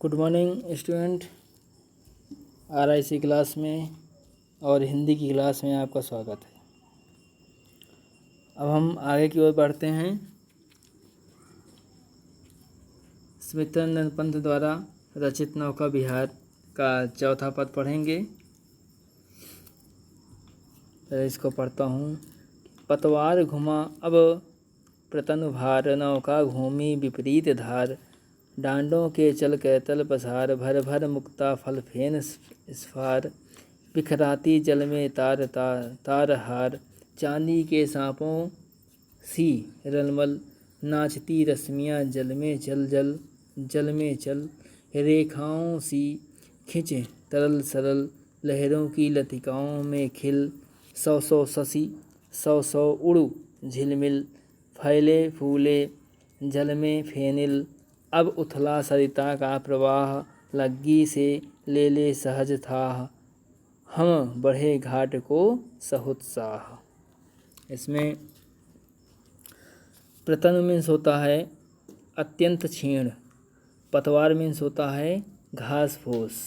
Good morning student. RIC class में और हिंदी की क्लास में आपका स्वागत है। अब हम आगे की ओर बढ़ते हैं। स्मितरंजन पंत द्वारा रचित नौका विहार का चौथा पद पढ़ेंगे। तो इसको पढ़ता हूँ। पतवार घुमा अब प्रतनु भार, नौका घूमी विपरीत धार। डांडों के चल कैतल पसार, भर भर मुक्ता फल फेन स्फार। बिखराती जल में तार तार हार, चांदी के सांपों सी रलमल। नाचती रश्मियाँ जल में चल जल में चल। रेखाओं सी खिंचे तरल सरल, लहरों की लतिकाओं में खिल। सौ सौ शशि सौ उड़ू झिलमिल, फैले फूले जल में फेनिल। अब उथला सरिता का प्रवाह, लग्गी से ले सहज था। हम बढ़े घाट को सहुत्साह। इसमें प्रतनु मीन्स होता है अत्यंत क्षीण। पतवार मीन्स होता है घास फूस।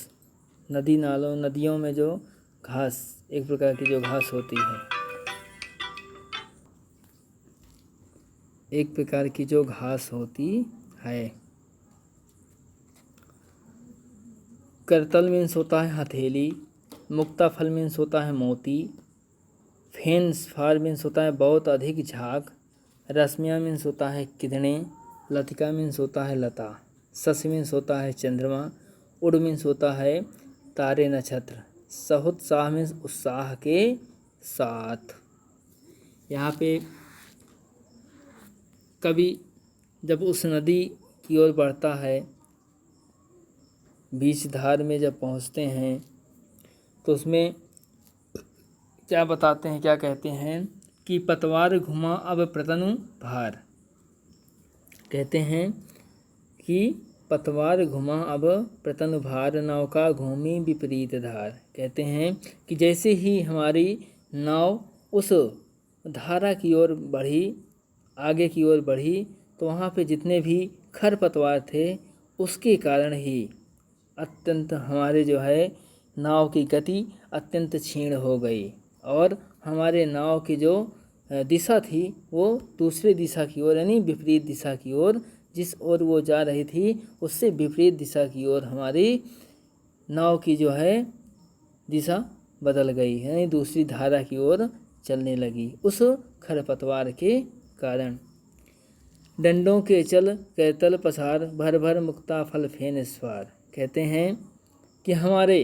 नदी नालों नदियों में जो घास, एक प्रकार की जो घास होती है, एक प्रकार की जो घास होती है। करतल मीन्स होता है हथेली। मुक्ता फल मीन्स होता है मोती। फेन स्फार मीन्स होता है बहुत अधिक झाग। रश्मियाँ मीन्स होता है किरणें। लतिका मीन्स होता है लता। शशि मीन्स होता है चंद्रमा। उड़ मीन्स होता है तारे नक्षत्र। सहुत्साह मीन्स उत्साह के साथ। यहाँ पे कवि जब उस नदी की ओर बढ़ता है, बीच धार में जब पहुँचते हैं, तो उसमें क्या बताते हैं, क्या कहते हैं कि पतवार घुमा अब प्रतनु भार। कहते हैं कि पतवार घुमा अब प्रतनु भार, नौका घूमी विपरीत धार। कहते हैं कि जैसे ही हमारी नाव उस धारा की ओर बढ़ी, आगे की ओर बढ़ी, तो वहाँ पे जितने भी खरपतवार थे उसके कारण ही अत्यंत हमारे जो है नाव की गति अत्यंत क्षीण हो गई और हमारे नाव की जो दिशा थी वो दूसरी दिशा की ओर, यानी विपरीत दिशा की ओर, जिस ओर वो जा रही थी उससे विपरीत दिशा की ओर हमारी नाव की जो है दिशा बदल गई, यानी दूसरी धारा की ओर चलने लगी उस खरपतवार के कारण। डंडों के चल कैतल पसार, भर भर मुक्ता फल फेन स्फार। कहते हैं कि हमारे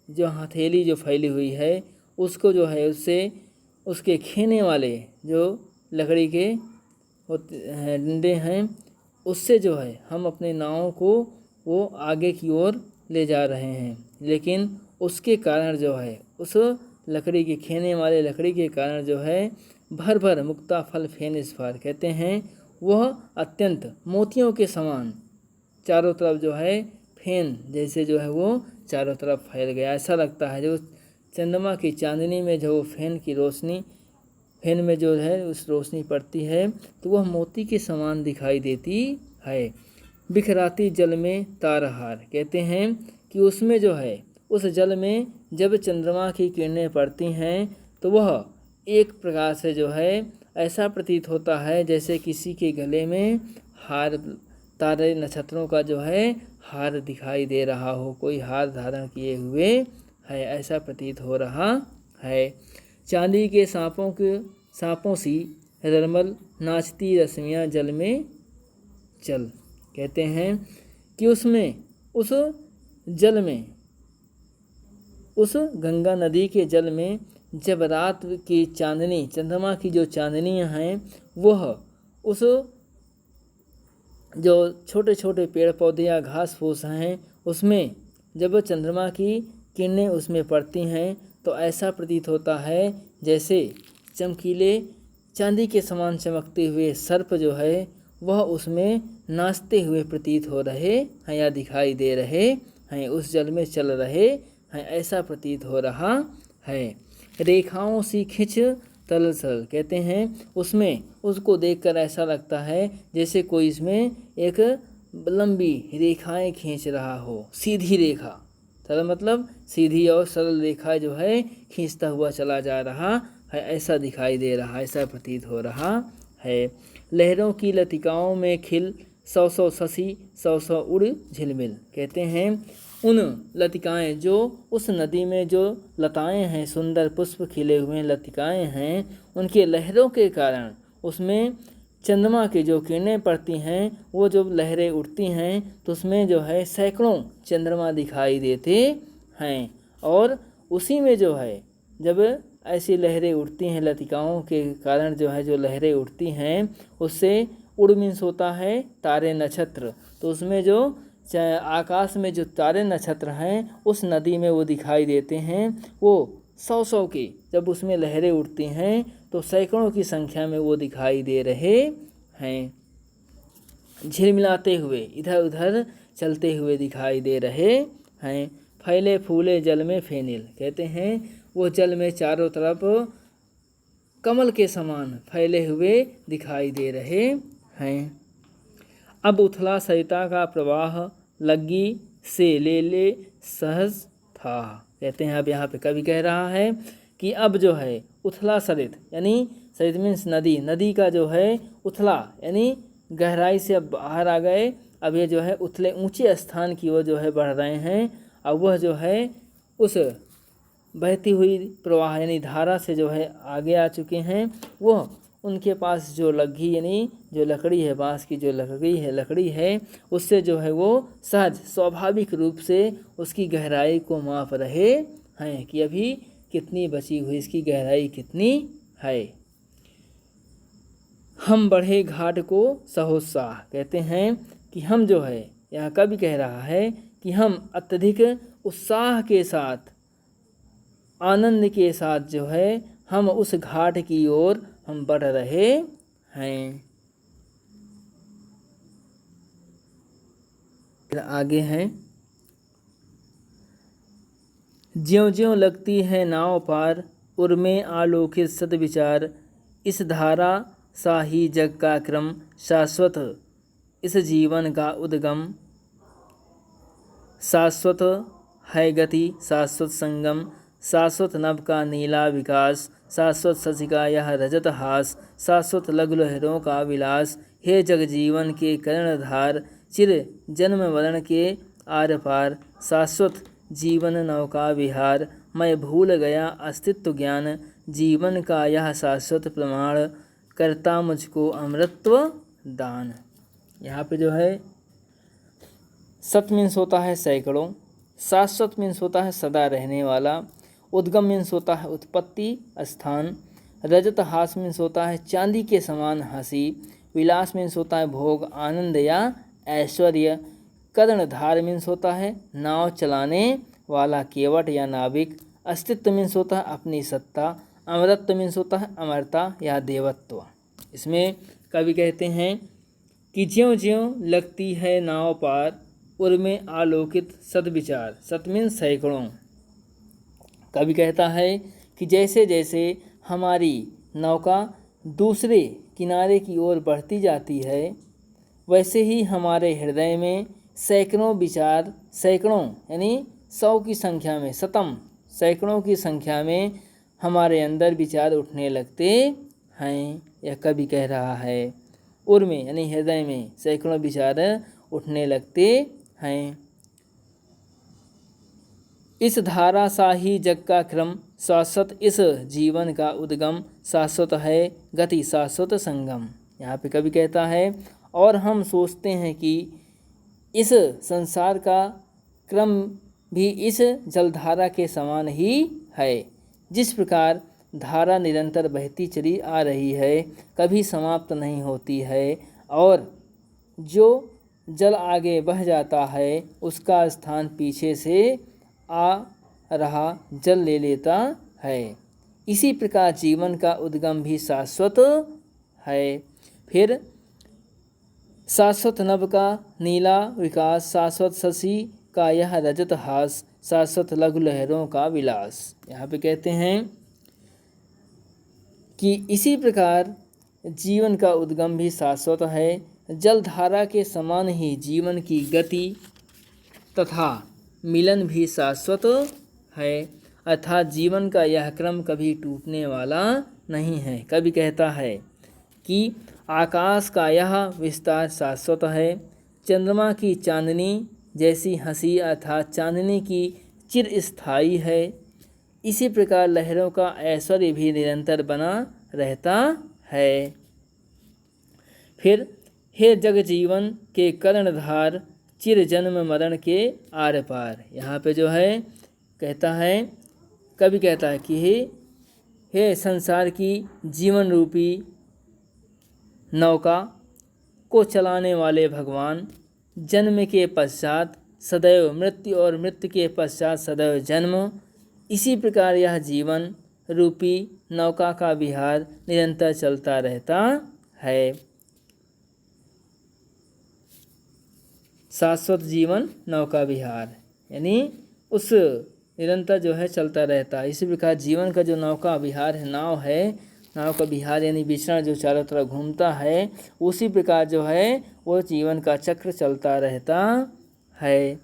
जो हथेली जो फैली हुई है उसको जो है उससे उसके खेने वाले जो लकड़ी के डंडे हैं उससे जो है हम अपने नाव को वो आगे की ओर ले जा रहे हैं, लेकिन उसके कारण जो है उस लकड़ी के खेने वाले लकड़ी के कारण जो है भर भर मुक्ता फल फेन स्फार। कहते हैं वह अत्यंत मोतियों के समान चारों तरफ जो है फेन जैसे जो है वो चारों तरफ फैल गया। ऐसा लगता है जो चंद्रमा की चांदनी में जो फेन की रोशनी, फेन में जो है उस रोशनी पड़ती है तो वह मोती के समान दिखाई देती है। बिखराती जल में तारहार। कहते हैं कि उसमें जो है उस जल में जब चंद्रमा की किरणें पड़ती हैं तो वह एक प्रकार से जो है ऐसा प्रतीत होता है जैसे किसी के गले में हार, तारे नक्षत्रों का जो है हार दिखाई दे रहा हो, कोई हार धारण किए हुए है, ऐसा प्रतीत हो रहा है। चांदी के सांपों सी रलमल, नाचती रश्मियाँ जल में चल। कहते हैं कि उसमें उस जल में, उस गंगा नदी के जल में जब रात की चांदनी, चंद्रमा की जो चांदनियाँ हैं वह उस जो छोटे छोटे पेड़ पौधे या घास फूस हैं उसमें जब चंद्रमा की किरणें उसमें पड़ती हैं तो ऐसा प्रतीत होता है जैसे चमकीले चांदी के समान चमकते हुए सर्प जो है वह उसमें नाचते हुए प्रतीत हो रहे हैं या दिखाई दे रहे हैं, उस जल में चल रहे हैं, ऐसा प्रतीत हो रहा है। रेखाओं सी खिंच तलसल। कहते हैं उसमें उसको देखकर ऐसा लगता है जैसे कोई इसमें एक लंबी रेखाएं खींच रहा हो, सीधी रेखा, सरल मतलब सीधी और सरल रेखा जो है खींचता हुआ चला जा रहा है, ऐसा दिखाई दे रहा, ऐसा प्रतीत हो रहा है। लहरों की लतिकाओं में खिल सौ सौ शशि सौ सौ उड़ झिलमिल। कहते हैं उन लतिकाएं, जो उस नदी में जो लताएं हैं, सुंदर पुष्प खिले हुए लतिकाएं हैं, उनके लहरों के कारण उसमें चंद्रमा की जो किरणें पड़ती हैं, वो जब लहरें उठती हैं तो उसमें जो है सैकड़ों चंद्रमा दिखाई देते हैं। और उसी में जो है जब ऐसी लहरें उठती हैं, लतिकाओं के कारण जो है जो लहरें उठती हैं, उससे उड़ मीन्स होता है तारे नक्षत्र, तो उसमें जो आकाश में जो तारे नक्षत्र हैं उस नदी में वो दिखाई देते हैं। वो सौ सौ की जब उसमें लहरें उठती हैं तो सैकड़ों की संख्या में वो दिखाई दे रहे हैं, झिलमिलाते हुए इधर उधर चलते हुए दिखाई दे रहे हैं। फैले फूले जल में फेनिल। कहते हैं वो जल में चारों तरफ कमल के समान फैले हुए दिखाई दे रहे हैं। अब उथला सरिता का प्रवाह लग्गी से ले ले सहज था। कहते हैं अब यहाँ पे कवि कह रहा है कि अब जो है उथला सरित, यानी सरित मीन्स नदी, नदी का जो है उथला यानी गहराई से अब बाहर आ गए, अब ये जो है उथले ऊंचे स्थान की ओर जो है बढ़ रहे हैं। अब वह जो है उस बहती हुई प्रवाह यानी धारा से जो है आगे आ चुके हैं। वह उनके पास जो लग्गी यानी जो लकड़ी है, बांस की जो लकड़ी है उससे जो है वो सहज स्वाभाविक रूप से उसकी गहराई को माप रहे हैं कि अभी कितनी बची हुई, इसकी गहराई कितनी है। हम बढ़े घाट को सहोत्साह। कहते हैं कि हम जो है, यहाँ कवि कह रहा है कि हम अत्यधिक उत्साह के साथ, आनंद के साथ जो है हम उस घाट की ओर हम बढ़ रहे हैं। आगे हैं, ज्यों ज्यों लगती है नाव पार, उर्मे आलोकित सद्विचार, इस धारा सा ही जग का क्रम, शाश्वत इस जीवन का उद्गम, शाश्वत है गति शाश्वत संगम, शाश्वत नभ का नीला विकास, शाश्वत शशि का यह रजत हास, शाश्वत लघु लहरों का विलास, हे जग जीवन के कर्णधार, चिर जन्म वर्ण के आर पार, शाश्वत जीवन नौका विहार, मैं भूल गया अस्तित्व ज्ञान, जीवन का यह शाश्वत प्रमाण, करता मुझको अमृतत्व दान। यहाँ पे जो है सत मीन्स होता है सैकड़ों, शाश्वत मीन्स होता है सदा रहने वाला, उद्गम मीन्स होता है उत्पत्ति स्थान, रजत हास मीन्स होता है चांदी के समान हंसी, विलास मीन्स होता है भोग आनंद या ऐश्वर्य, कर्णधार मीन्स होता है नाव चलाने वाला केवट या नाविक, अस्तित्व मीन्स होता है अपनी सत्ता, अमरत्व मीन्स होता है अमरता या देवत्व। इसमें कवि कहते हैं कि ज्यों ज्यों लगती है नाव पार, उर्मे आलोकित सद्विचार। सत मीन्स सैकड़ों। कवि कहता है कि जैसे जैसे हमारी नौका दूसरे किनारे की ओर बढ़ती जाती है, वैसे ही हमारे हृदय में सैकड़ों विचार, सैकड़ों यानी 100 की संख्या में, शतम सैकड़ों की संख्या में हमारे अंदर विचार उठने लगते हैं। यह कवि कह रहा है उर्मे यानी हृदय में सैकड़ों विचार उठने लगते हैं। इस धारा सा ही जग का क्रम, शाश्वत इस जीवन का उद्गम, शाश्वत है गति शाश्वत संगम। यहाँ पे कवि कहता है और हम सोचते हैं कि इस संसार का क्रम भी इस जलधारा के समान ही है। जिस प्रकार धारा निरंतर बहती चली आ रही है, कभी समाप्त नहीं होती है, और जो जल आगे बह जाता है उसका स्थान पीछे से आ रहा जल ले लेता है, इसी प्रकार जीवन का उद्गम भी शाश्वत है। फिर शाश्वत नभ का नीला विकास, शाश्वत शशि का यह रजत हास, शाश्वत लघु लहरों का विलास। यहाँ पे कहते हैं कि इसी प्रकार जीवन का उद्गम भी शाश्वत है, जलधारा के समान ही जीवन की गति तथा मिलन भी शाश्वत है, अर्थात जीवन का यह क्रम कभी टूटने वाला नहीं है। कवि कहता है कि आकाश का यह विस्तार शाश्वत है, चंद्रमा की चांदनी जैसी हंसी अर्थात चांदनी की चिरस्थायी है, इसी प्रकार लहरों का ऐश्वर्य भी निरंतर बना रहता है। फिर हे जग जीवन के कर्णधार, चिर जन्म मरण के आर पार। यहाँ पे जो है कहता है, कवि कहता है कि हे संसार की जीवन रूपी नौका को चलाने वाले भगवान, जन्म के पश्चात सदैव मृत्यु और मृत्यु के पश्चात सदैव जन्म, इसी प्रकार यह जीवन रूपी नौका का विहार निरंतर चलता रहता है। शाश्वत जीवन नौका विहार यानी उस निरंतर जो है चलता रहता है। इसी प्रकार जीवन का जो नौका विहार है, नाव है, नाव का विहार यानी विचरण जो चारों तरफ घूमता है, उसी प्रकार जो है वो जीवन का चक्र चलता रहता है।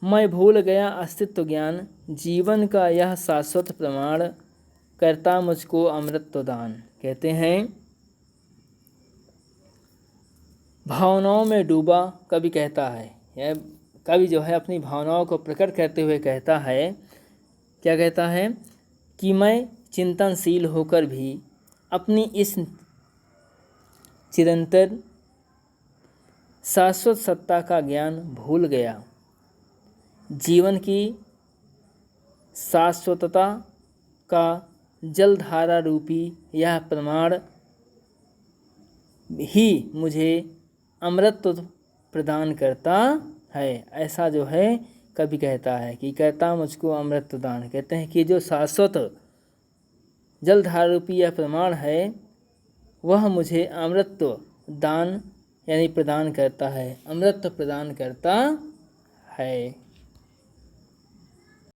मैं भूल गया अस्तित्व ज्ञान, जीवन का यह शाश्वत प्रमाण, करता मुझको अमृत दान। कहते हैं भावनाओं में डूबा कवि कहता है, यह कवि जो है अपनी भावनाओं को प्रकट करते हुए कहता है, क्या कहता है कि मैं चिंतनशील होकर भी अपनी इस चिरंतर शाश्वत सत्ता का ज्ञान भूल गया। जीवन की शाश्वतता का जलधारा रूपी यह प्रमाण ही मुझे अमृत प्रदान करता है। ऐसा जो है कवि कहता है कि कहता मुझको अमृत दान। कहते हैं कि जो शाश्वत जलधारा रूपी यह प्रमाण है वह मुझे अमृत दान यानी प्रदान करता है, अमृत प्रदान करता है।